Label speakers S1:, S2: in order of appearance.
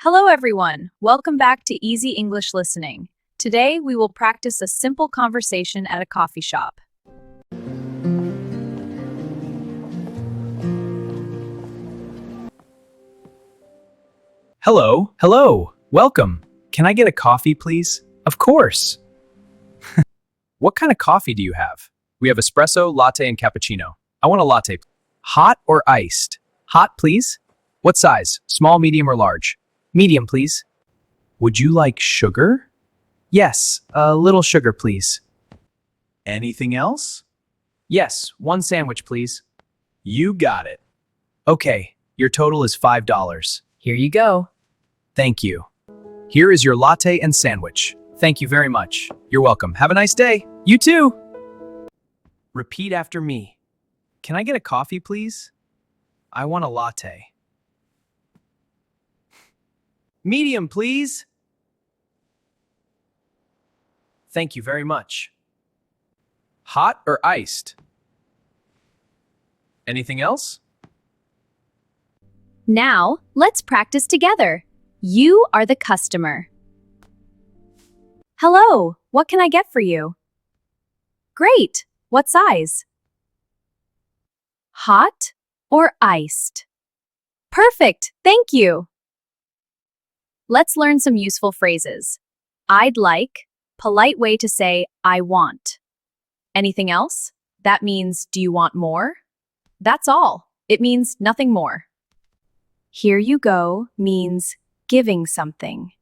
S1: Hello, everyone. Welcome back to Easy English Listening. Today, we will practice a simple conversation at a coffee shop.
S2: Hello. Welcome. Can I get a coffee, please? Of course. What kind of coffee do you have? We have espresso, latte, and cappuccino. I want a latte. Hot or iced? Hot, please. What size? Small, medium, or large? Medium, please. Would you like sugar? Yes, a little sugar, please. Anything else? Yes, one sandwich, please. You got it. Okay, your total is $5.
S1: Here you go.
S2: Thank you. Here is your latte and sandwich. Thank you very much. You're welcome. Have a nice day. You too. Repeat after me. Can I get a coffee, please? I want a latte. Medium, please. Thank you very much. Hot or iced? Anything else?
S1: Now, let's practice together. You are the customer. Hello, what can I get for you? Great. What size? Hot or iced? Perfect. Thank you. Let's learn some useful phrases. I'd like, polite way to say I want. Anything else? That means do you want more? That's all. It means nothing more. Here you go means giving something.